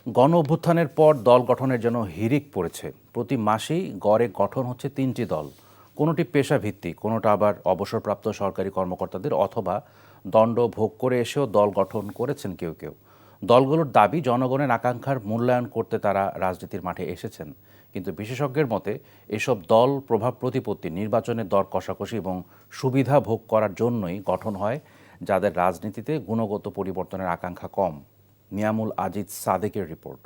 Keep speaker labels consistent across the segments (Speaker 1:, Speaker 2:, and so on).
Speaker 1: গণ অভ্যুত্থানের পর দল গঠনের জন্য হিড়িক পড়েছে। প্রতি মাসেই গড়ে গঠন হচ্ছে ৩টি দল। কোনোটি পেশাভিত্তিক, কোনোটা আবার অবসরপ্রাপ্ত সরকারি কর্মকর্তাদের অথবা দণ্ড ভোগ করে এসেও দল গঠন করেছেন কেউ কেউ। দলগুলোর দাবি, জনগণের আকাঙ্ক্ষার মূল্যায়ন করতে তারা রাজনীতির মাঠে এসেছেন। কিন্তু বিশেষজ্ঞের মতে এসব দল প্রভাব প্রতিপত্তি, নির্বাচনের দর কষাকষি এবং সুবিধা ভোগ করার জন্যই গঠন হয়, যাদের রাজনীতিতে গুণগত পরিবর্তনের আকাঙ্ক্ষা কম। নিয়ামুল আজিজ সাদেকের রিপোর্ট।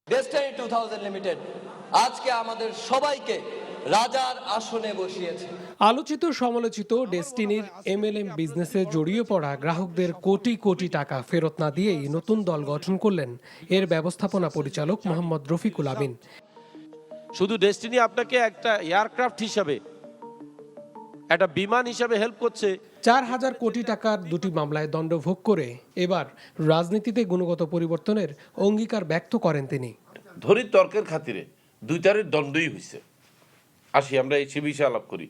Speaker 2: ডেস্টিনি 2000 লিমিটেড আজকে আমাদের সবাইকে রাজার আসনে বসিয়েছে।
Speaker 3: আলোচিত সমালোচিত ডেস্টিনির এমএলএম বিজনেসে জড়িয়ে পড়া গ্রাহকদের কোটি কোটি টাকা ফেরত না দিয়েই নতুন দল গঠন করলেন এর ব্যবস্থাপনা পরিচালক মোহাম্মদ রফিকুল আমিন।
Speaker 4: শুধু ডেস্টিনি আপনাকে একটা এয়ারক্রাফট হিসাবে, একটা বিমান হিসাবে হেল্প করছে।
Speaker 3: ৪,০০০ কোটি টাকার দুটি মামলায় দণ্ড ভোগ করে এবার রাজনীতিতে গুণগত পরিবর্তনের অঙ্গীকার ব্যক্ত করেন তিনি।
Speaker 4: ধরি তর্কের খাতিরে দুইটারের দণ্ডই হয়েছে, আসি আমরা এই বিষয়ে আলাপ করি।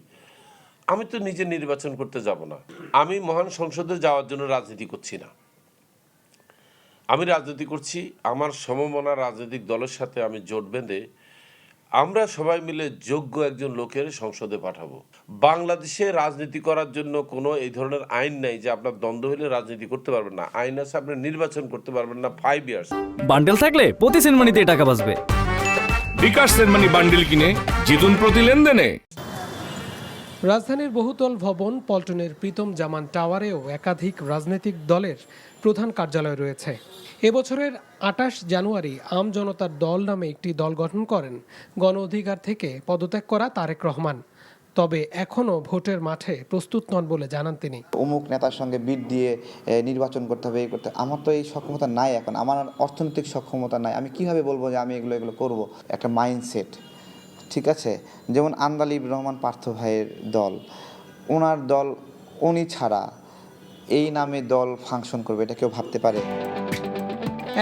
Speaker 4: আমি তো নিজে নির্বাচন করতে যাব না, আমি মহান সংসদে যাওয়ার জন্য রাজনীতি করছি না। আমি রাজনীতি করছি আমার সমমনা রাজনৈতিক দলের সাথে আমি জোট বেঁধে আমরা সবাই মিলে যোগ্য একজন লোকের সংসদে পাঠাবো। বাংলাদেশে রাজনীতি করার জন্য কোনো এই ধরনের আইন নাই যে আপনার দ্বন্দ্ব হলে রাজনীতি করতে পারবেন না। আইন আছে, আপনি নির্বাচন করতে পারবেন না 5 ইয়ার্স।
Speaker 5: বান্ডেল থাকলে প্রতি সেনমানিতে টাকা বাঁচবে।
Speaker 6: বিকাশ সেনমানি বান্ডেল কিনে জিতুন প্রতি লেনদেনে।
Speaker 3: রাজধানীর বহুতল ভবন পল্টনের প্রীতম জামান টাওয়ারেও একাধিক রাজনৈতিক দলের প্রধান কার্যালয় রয়েছে। এবছরের ২৮ জানুয়ারি আম জনতার দল নামে একটি দল গঠন করেন গণ অধিকার থেকে পদত্যাগ করা তারেক রহমান। তবে এখনও ভোটের মাঠে প্রস্তুত নন বলে জানান তিনি।
Speaker 7: অমুক নেতার সঙ্গে বিট দিয়ে নির্বাচন করতে হবে, আমার তো এই সক্ষমতা নাই। এখন আমার অর্থনৈতিক সক্ষমতা নাই। আমি কিভাবে বলবো যে আমি এগুলো করব? একটা মাইন্ডসেট, ঠিক আছে। যেমন আন্দালিব রহমান পার্থ ভাইয়ের দল, ওনার দল উনি ছাড়া এই নামে দল ফাংশন করবে, এটা কেউ ভাবতে পারে?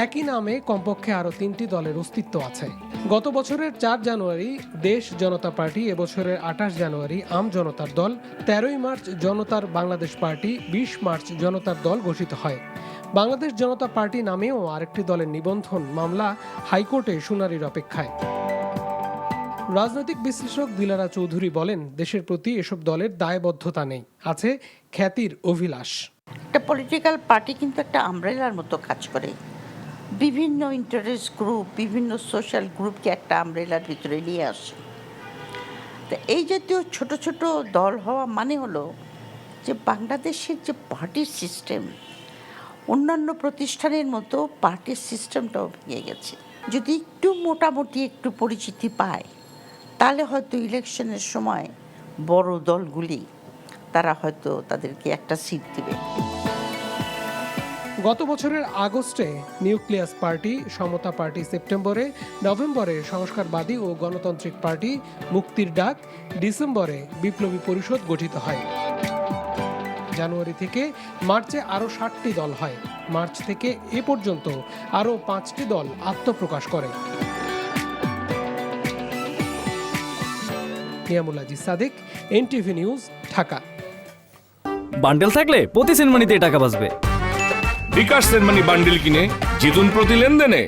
Speaker 3: একই নামে কমপক্ষে আরও ৩টি দলের অস্তিত্ব আছে। গত বছরের ৪ জানুয়ারি দেশ জনতা পার্টি, এবছরের ২৮ জানুয়ারি আম জনতার দল, ১৩ই মার্চ জনতার বাংলাদেশ পার্টি, ২০ মার্চ জনতার দল ঘোষিত হয়। বাংলাদেশ জনতা পার্টি নামেও আরেকটি দলের নিবন্ধন মামলা হাইকোর্টে শুনানির অপেক্ষায়। রাজনৈতিক বিশ্লেষক দিলারা চৌধুরী বলেন, দেশের প্রতি এসব দলের দায়বদ্ধতা নেই, আছে খ্যাতির অভিলাষ।
Speaker 8: একটা পলিটিক্যাল পার্টি কিন্তু একটা আমব্রেলার মতো কাজ করে। বিভিন্ন ইন্টারেস্ট গ্রুপ, বিভিন্ন সোশ্যাল গ্রুপকে একটা আমব্রেলার ভিতরে নিয়ে আসে। তো এই জাতীয় ছোট ছোট দল হওয়া মানে হলো যে বাংলাদেশের যে পার্টির সিস্টেম, অন্যান্য প্রতিষ্ঠানের মতো পার্টির সিস্টেমটাও ভেঙে গেছে। যদি একটু মোটামুটি একটু পরিচিতি পায়, তাহলে হয়তো ইলেকশনের সময় বড় দলগুলি তারা হয়তো তাদেরকে একটা সিট দেবে।
Speaker 3: গত বছরের আগস্টে নিউক্লিয়াস পার্টি, সমতা পার্টি সেপ্টেম্বরে, নভেম্বরে সংস্কারবাদী ও গণতান্ত্রিক পার্টি মুক্তির ডাক, ডিসেম্বরে বিপ্লবী পরিষদ গঠিত হয়। জানুয়ারি থেকে মার্চে আরও 60টি দল হয়। মার্চ থেকে এ পর্যন্ত আরও 5টি দল আত্মপ্রকাশ করে। Niamul Aziz Sadek, NTV news, Dhaka.
Speaker 5: Bundle থাকলে প্রতি সেনমানিতে টাকা বাঁচবে।
Speaker 6: বিকাশ সেনমানি বান্ডেল কিনে জিতুন প্রতি লেনদেনে।